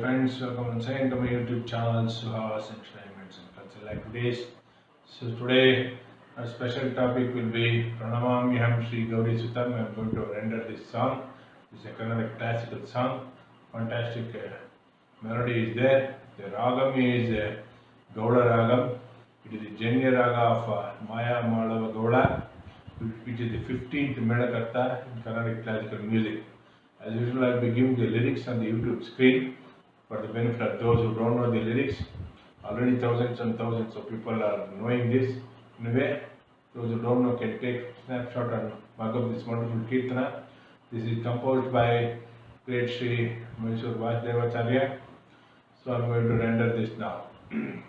dear friends, welcome once again to my YouTube channel Suhas Entertainments and Culture like today's. So today our special topic will be Pranamamyaham Sri Gauri Sutam. I am going to render this song. It's a kind of a classical song. Fantastic melody is there. The ragam is Gauda ragam. It is the Janya raga of Maya Madhava Gauda, which is the 15th Medakarta in Carnatic classical music. As usual, I will be giving the lyrics on the YouTube screen for the benefit of those who don't know the lyrics. Already thousands and thousands of people are knowing this. In a way, those who don't know can take a snapshot and mark up this wonderful Kirtana. This is composed by great Sri Mysore Vasudevacharya. So I am going to render this now.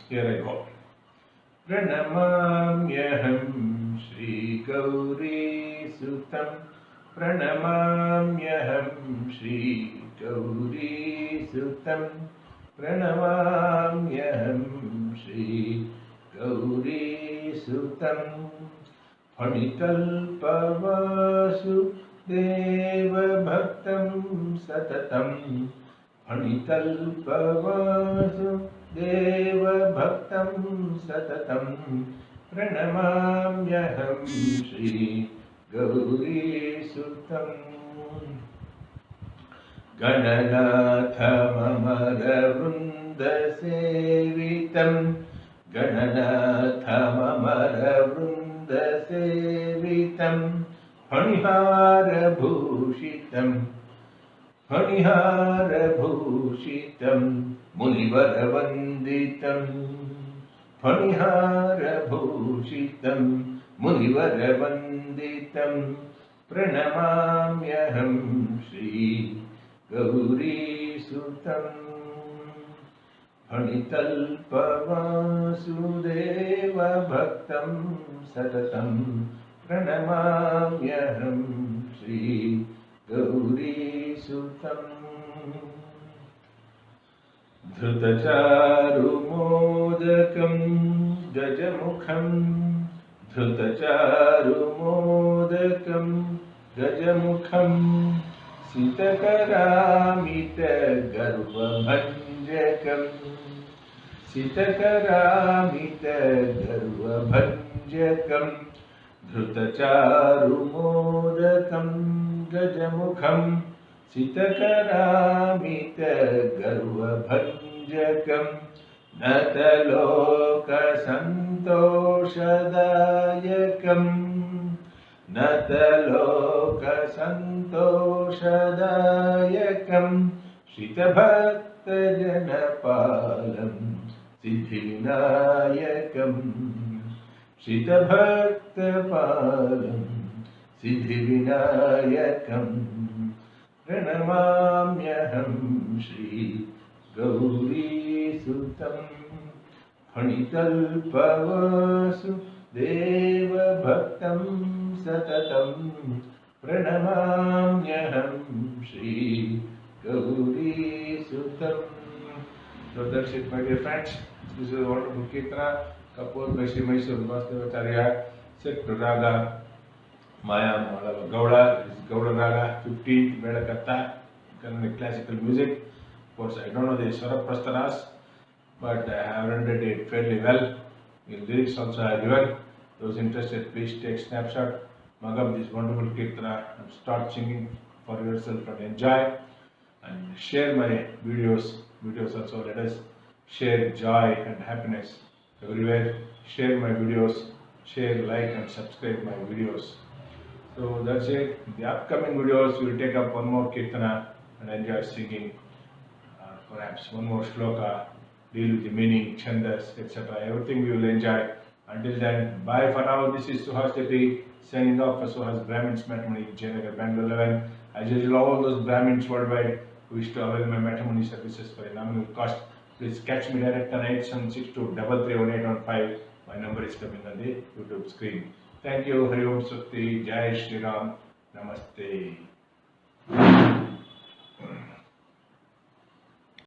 Here I go. Pranamamyaham Sri Gauri Sutam. Pranamamyaham Sri Gauri Sutam. Pranamamyaham Sri Gauri Sutam. Phanitalpavasu Deva Bhaktam Satatam. Phanitalpavasu Deva Bhaktam Satatam. Pranamamyaham Sri Gauri Sutam. Gananathamamara Vrunda Sevitam. Gananathamamara Vrunda Sevitam. Phanihara Bhushitam. Phanihara Bhushitam. Munivara Vanditam. Phanihara Bhushitam. Munivara Vanditam. Pranamamyaham Sri Gauri Sutam. Phanitalpavasudeva Bhaktam Satatam. Pranamamyaham Sri Gauri Sutam. Dhrutacarumodakam Gajamukham. Dhrutacarumodakam Gajamukham. Sitakaramita Garvabhanjakam. Sitakaramita Garvabhanjakam. Dhrutacarumodakam Gajamukham. Sitakaramita Garvabhanjakam. Nataloka Santoshadayakam. Nataloka Santoshadayakam. Shritabhakta Janapalam Siddhivinayakam. Shritabhakta Palam Siddhivinayakam. Pranamamyaham Sri Gauri Sutam. Phanitalpavasu Deva Bhaktam Satatam. Pranamamyaham Sri Gauri Sutam. So that's it, my dear friends. This is a wonderful Kirtana composed by Sri Mysore Vasudevacharya, set to Raga Maya Madhava Gauda. This is Gauda Raga, 15th Medakarta, Carnatic classical music. Of course, I don't know the Swara Prastaras, but I have rendered it fairly well. The lyrics also are given. Those interested, please take snapshot, mug up this wonderful Kirtana and start singing for yourself and enjoy. And share my videos also. Let us share joy and happiness everywhere. Share my videos, share, like and subscribe my videos. So that's it. In the upcoming videos we will take up one more Kirtana and enjoy singing. Perhaps one more shloka, deal with the meaning, chandas, etc. Everything we will enjoy. Until then, bye for now. This is Suhas Chetty signing off for Suhas Brahmins Matrimony, Jayanagar, Bangalore 11. As usual, all those Brahmins worldwide who wish to avail my matrimony services for a nominal cost, please catch me direct on 8762331815. My number is coming on the YouTube screen. Thank you. Hari Om Sukti. Jai Shri Ram. Namaste.